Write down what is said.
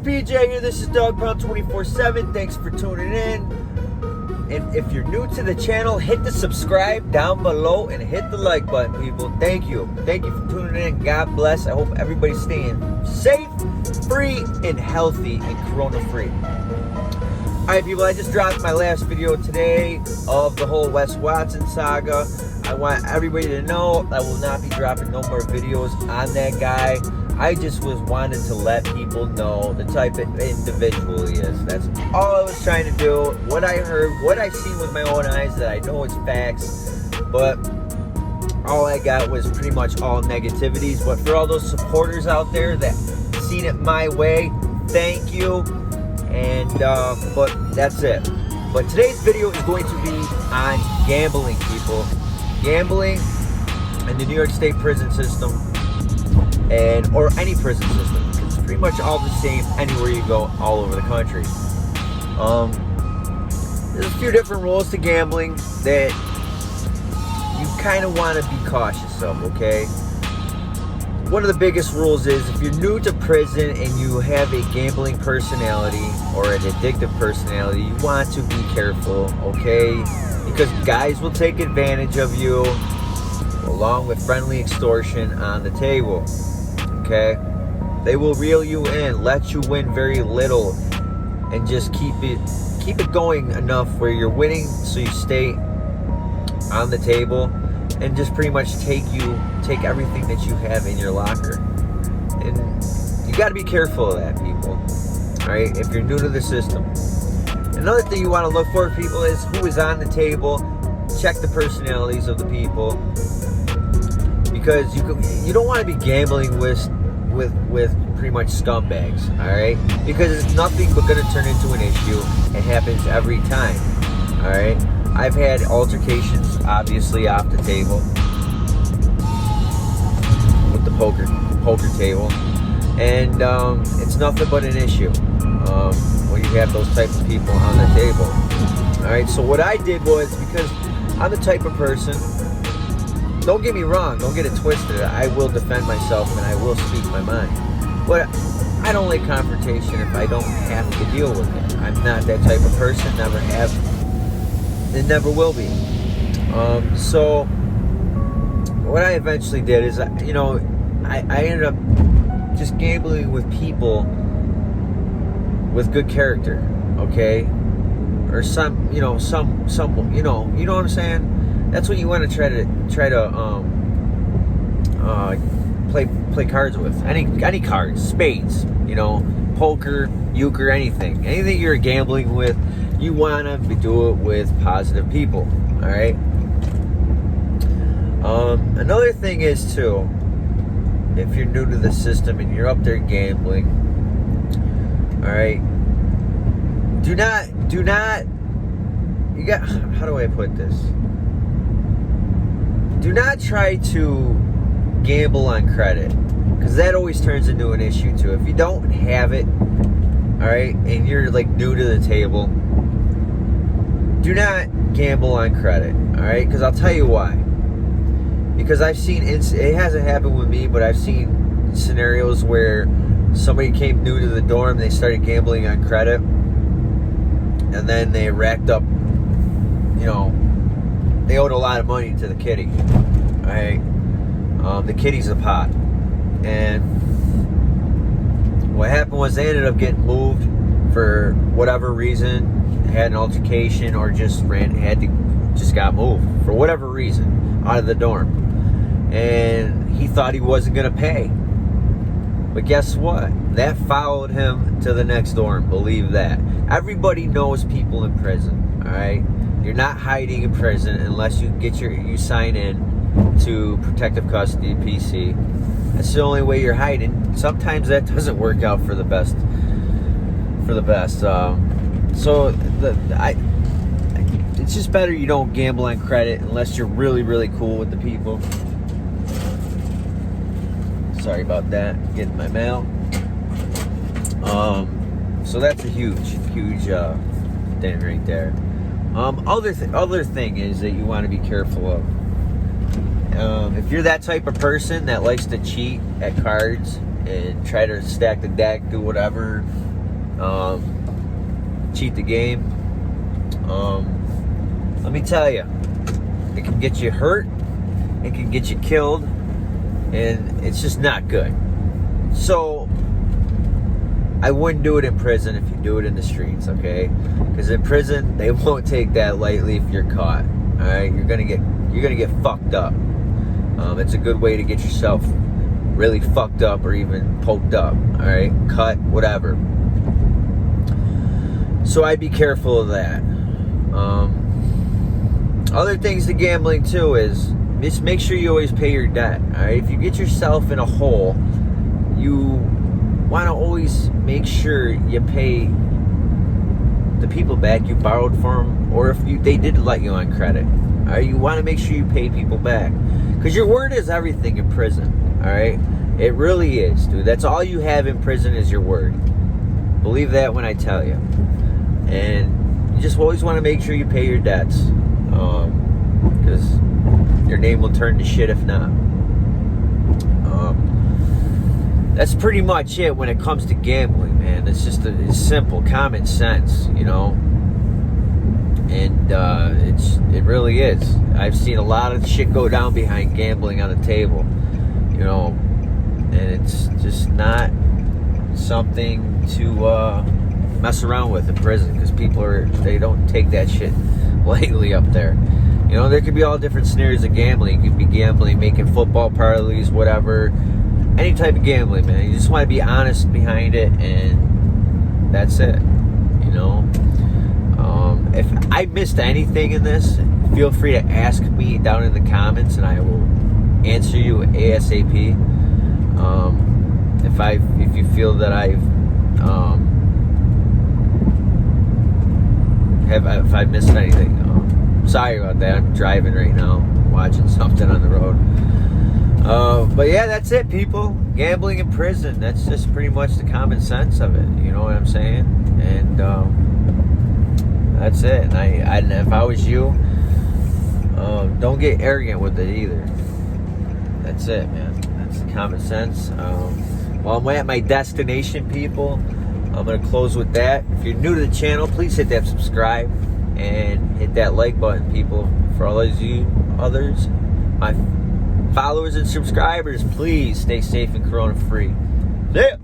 PJ here. This is Dog Pound 24/7. Thanks for tuning in. And if you're new to the channel, hit the subscribe down below and hit the like button, people. Thank you. Thank you for tuning in. God bless. I hope everybody's staying safe, free, and healthy, and corona-free. Alright, people, I just dropped my last video today of the whole Wes Watson saga. I want everybody to know I will not be dropping no more videos on that guy. I just wanted to let people know the type of individual he is. That's all I was trying to do. What I heard, what I seen with my own eyes, that I know it's facts, but all I got was pretty much all negativities. But for all those supporters out there that seen it my way, thank you. And but that's it. But today's video is going to be on gambling, people. Gambling in the New York State prison system, or any prison system. It's pretty much all the same anywhere you go all over the country. There's a few different rules to gambling that you kind of want to be cautious of, okay? One of the biggest rules is if you're new to prison and you have a gambling personality or an addictive personality, you want to be careful, okay? Because guys will take advantage of you along with friendly extortion on the table, okay? They will reel you in, let you win very little, and just keep it going enough where you're winning so you stay on the table, and just pretty much take everything that you have in your locker. And you got to be careful of that, people. All right, if you're new to the system. Another thing you want to look for, people, is who is on the table. Check the personalities of the people, because you don't want to be gambling with pretty much scumbags. All right, because it's nothing but going to turn into an issue. It happens every time. All right. I've had altercations, obviously, off the table with the poker table, and it's nothing but an issue when you have those type of people on the table. All right, so what I did was, because I'm the type of person, don't get me wrong, don't get it twisted, I will defend myself and I will speak my mind, but I don't like confrontation if I don't have to deal with it. I'm not that type of person, never have. It never will be. So what I eventually did is, I ended up just gambling with people with good character, okay, or some, you know what I'm saying. That's what you want to try to play cards with. Any cards, spades, poker, euchre, anything you're gambling with. You want to do it with positive people, all right? Another thing is, too, if you're new to the system and you're up there gambling, all right, how do I put this? Do not try to gamble on credit, because that always turns into an issue, too. If you don't have it, all right, and you're, like, new to the table, do not gamble on credit, all right? Because I'll tell you why. Because I've seen, it hasn't happened with me, but I've seen scenarios where somebody came new to the dorm, they started gambling on credit, and then they racked up, they owed a lot of money to the kitty, all right? The kitty's a pot. And what happened was they ended up getting moved for whatever reason, had an altercation, or just got moved for whatever reason out of the dorm, and he thought he wasn't going to pay. But guess what? That followed him to the next dorm. Believe that. Everybody knows people in prison. All right, you're not hiding in prison unless you sign in to protective custody, PC. That's the only way you're hiding. Sometimes that doesn't work out for the best. So it's just better you don't gamble on credit unless you're really, really cool with the people. Sorry about that. Getting my mail. So that's a huge thing right there. Other thing is that you want to be careful of. If you're that type of person that likes to cheat at cards and try to stack the deck, do whatever, cheat the game. Let me tell you, it can get you hurt, it can get you killed, and it's just not good. So I wouldn't do it in prison if you do it in the streets, okay? Because in prison they won't take that lightly if you're caught. All right, you're gonna get fucked up. It's a good way to get yourself really fucked up or even poked up. All right, cut, whatever. So I'd be careful of that. Other things to gambling too is just make sure you always pay your debt. All right, if you get yourself in a hole, you want to always make sure you pay the people back you borrowed from, or if they did let you on credit. All right, you want to make sure you pay people back, because your word is everything in prison. All right, it really is, dude. That's all you have in prison is your word. Believe that when I tell you. And you just always want to make sure you pay your debts, because your name will turn to shit if not. That's pretty much it when it comes to gambling, man. It's just it's simple, common sense, you know. And it really is. I've seen a lot of shit go down behind gambling on the table, you know, and it's just not something to mess around with in prison, because they don't take that shit lightly up there. You know, there could be all different scenarios of gambling. You could be gambling, making football parlays, whatever. Any type of gambling, man. You just want to be honest behind it, and that's it. You know, if I missed anything in this, feel free to ask me down in the comments, and I will answer you ASAP. If you feel that if I missed anything, sorry about that. I'm driving right now, watching something on the road. But yeah, that's it, people. Gambling in prison, that's just pretty much the common sense of it. You know what I'm saying? And that's it. And if I was you, don't get arrogant with it either. That's it, man. That's common sense. Well, I'm at my destination, people. I'm going to close with that. If you're new to the channel, please hit that subscribe and hit that like button, people. For all of you others, my followers and subscribers, please stay safe and corona free. See ya.